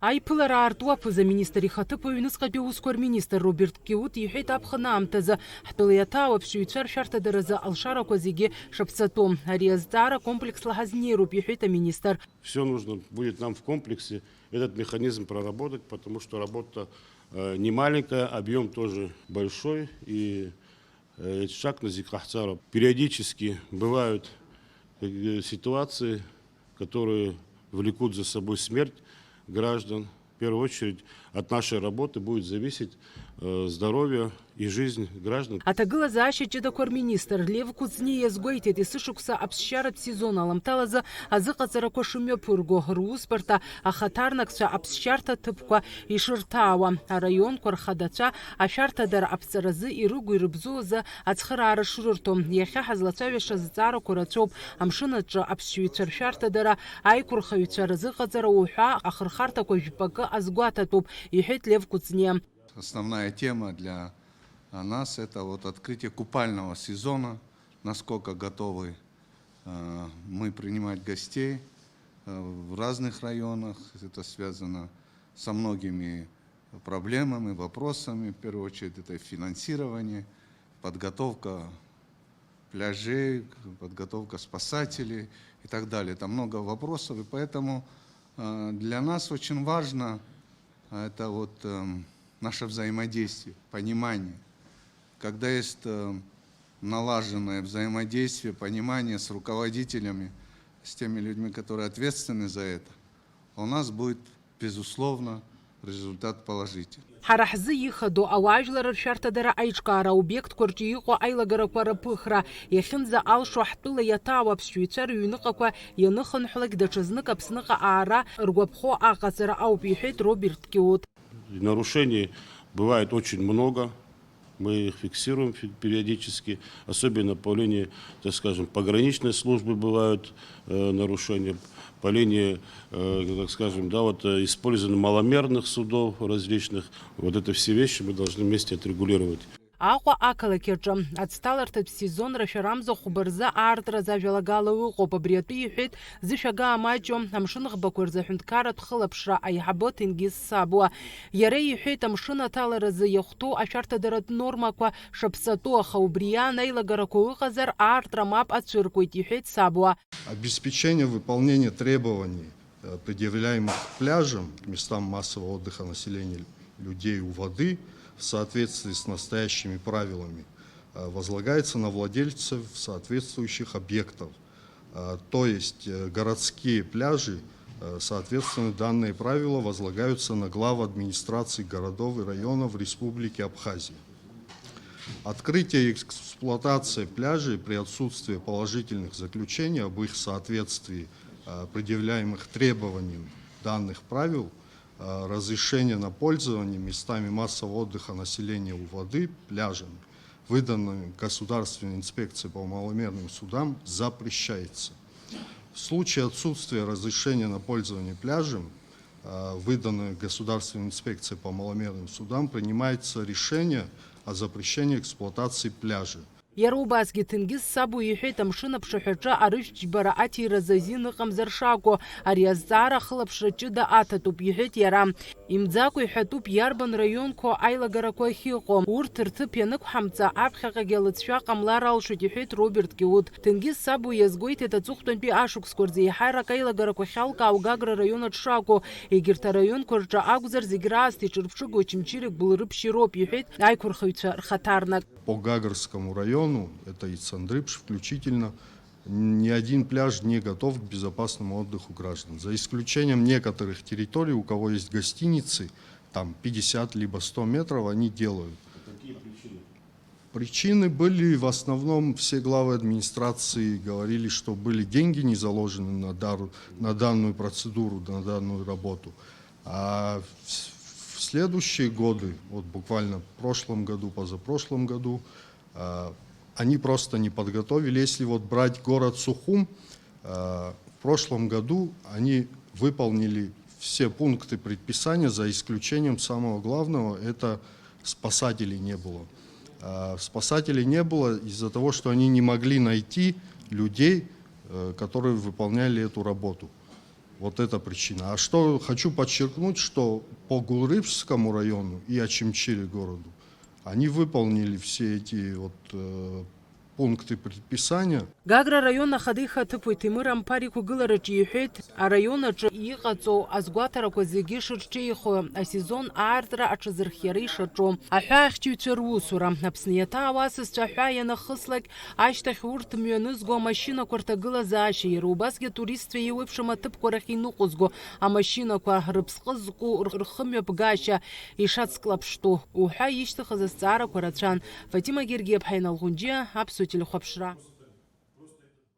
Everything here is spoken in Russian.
Айпылара артуа пыза министри хатып уюнысқа беускор министр Роберт Киут ехет апхана амтаза хтылията вообще шарта дыраза алшара козиге шапсатом ариаздара комплекс лахазнеру ехет министр. Все нужно будет нам в комплексе этот механизм проработать, потому что работа не маленькая, объем тоже большой, и шаг на Зикрахцара. Периодически бывают ситуации, которые влекут за собой смерть граждан. В первую очередь от нашей работы будет зависеть здоровье и жизнь граждан. Атагыла защитчида кор-министр Лев Куцнее сгойтет и сышукса обсчарат сезон аламталаза азыqaҵара кошумё пурго руспорта ахатарнакцәа обсчарта тыпква ишырҭаауа араион кәархадацәа ашәарҭадара аԥҵаразы ирыгу ирыбзоуза ацхыраара шрырҭо иахьа ҳазлацәажәаша зҵаарақәа рацәоуп амшын аҿы аԥсшьаҩцәа ршәарҭадара аиқәырхаҩцәа рзыҟаҵара уҳәа ахырхарҭақәа жәпакы азгәаҭатәуп иҳәеит Лев Куцнее. Основная тема для нас это вот открытие купального сезона, насколько готовы мы принимать гостей в разных районах. Это связано со многими проблемами, вопросами. В первую очередь это финансирование, подготовка пляжей, подготовка спасателей и так далее. Это много вопросов, и поэтому для нас очень важно это вот наше взаимодействие, понимание. Когда есть налаженное взаимодействие, понимание с руководителями, с теми людьми, которые ответственны за это, у нас будет, безусловно, результат положительный. Ҳара ҳзы ихадоу ауаажәлар ршәарҭадара аиҿкаара аобиектқәа рҿы иҟоу аилагарақәа раԥыхра иахьынӡаалшо ҳтәыла иаҭаау аԥсшьаҩцәа рыҩныҟақәа ианыхынҳәлак даҽазнык Аԥсныҟа аара ргәаԥхо аҟаҵара ауп иҳәеит Роберт Киут. Нарушений бывает очень много. Мы их фиксируем периодически, особенно по линии, так скажем, пограничной службы бывают нарушения, по линии, так скажем, да, вот использования маломерных судов различных. Вот это все вещи мы должны вместе отрегулировать. Аҟәа ақалақьаҿы ацҭаларҭатә сезон рашәарамза хәбарза аартра зажәалагала ыҟоуп. Абри атәы иҳәеит зышәага амаҷо амшын ӷбақәа рзы аҳәынҭқарратә хылаԥшра аиҳабы Ҭенгиз Сабуа. Иара иҳәеит амшын аҭаларазы иахәҭоу ашәарҭадаратә нормақәа шаԥсатәу, аха убри иан аилагарақәа ыҟазар аартра мап ацәыркуеит, иҳәеит Сабуа. Обеспечение выполнения требований, предъявляемых к пляжам, местам массового отдыха населения людей у воды, в соответствии с настоящими правилами, возлагается на владельцев соответствующих объектов. То есть городские пляжи, соответственно, данные правила возлагаются на глав администраций городов и районов Республики Абхазия. Открытие и эксплуатация пляжей при отсутствии положительных заключений об их соответствии предъявляемых требованиям данных правил, разрешение на пользование местами массового отдыха населения у воды, пляжами, выданными Государственной инспекцией по маломерным судам, запрещается. В случае отсутствия разрешения на пользование пляжем, выданное Государственной инспекцией по маломерным судам, принимается решение о запрещении эксплуатации пляжа. Иара убасгьы Ҭенгиз Сабуа иҳәеит амшын аԥшаҳәаҿы арыжәтә-џьбара аҭиразы азин ыҟамзар шакәу, ари азҵаара ахылаԥшра ҷыда аҭатәуп, иҳәеит иара. Имӡакәа иҳәатәуп иарбан раионқәа аилагарақәа ахьыҟоу. Урҭ рҭыԥ ианықәҳамҵа аԥхьаҟагьы алыҵшәа ҟамлар алшоит, иҳәеит Роберт Киут. Ҭенгиз Сабуа иазгәеиҭеит аҵыхәтәантәи ашықәсқәа рзы еиҳарак аилагарақәа ахьалкаау Гагра раион аҿы шакәу. Егьырҭ араионқәа рҿы акәзар зегь раасҭа иҿырԥшыгоу Очамчыреи Гәылрыԥшьи роуп, иҳәеит аиқәырхаҩцәа рхаҭарнак. По Гагарскому району, это и Цандрыпш включительно, ни один пляж не готов к безопасному отдыху граждан. За исключением некоторых территорий, у кого есть гостиницы, там 50 либо 100 метров, они делают. Какие причины? Причины были, в основном, все главы администрации говорили, что были деньги не заложены на данную процедуру, на данную работу. А в следующие годы, вот буквально в прошлом году, позапрошлом году, они просто не подготовили. Если вот брать город Сухум, в прошлом году они выполнили все пункты предписания, за исключением самого главного, это спасателей не было. Спасателей не было из-за того, что они не могли найти людей, которые выполняли эту работу. Вот это причина. А что хочу подчеркнуть, что по Гулрыбскому району и Очимчире городу они выполнили все эти пункты предписания. Гагра района хадиха тыпуй Тимырам парику гыларыч иҳәеит, араионаҿы иҟаҵоу азгәаҭарақәа зегьы шырҿеихо, асезон аартра аҽазырхиара ишаҿу, аҳәаахьчаҩцәа русура, Аԥсны иаҭаа ауасасцәа аҳәаа ианахыслак, ашьҭахь урҭ мҩанызго амашьынақәа рҭагылазаашьа, иара убасгьы атуристцәа еиуеиԥшым аҭыԥқәа рахь иныҟәызго амашьынақәа рыԥсҟы зку рхымҩаԥгашьа ишацклаԥштәу уҳәа ишьҭыхыз азҵаарақәа рацәан. Фатима Гергиев, Ҳаинал Ӷәынџьиа, Аԥсуа телехәаԥшра.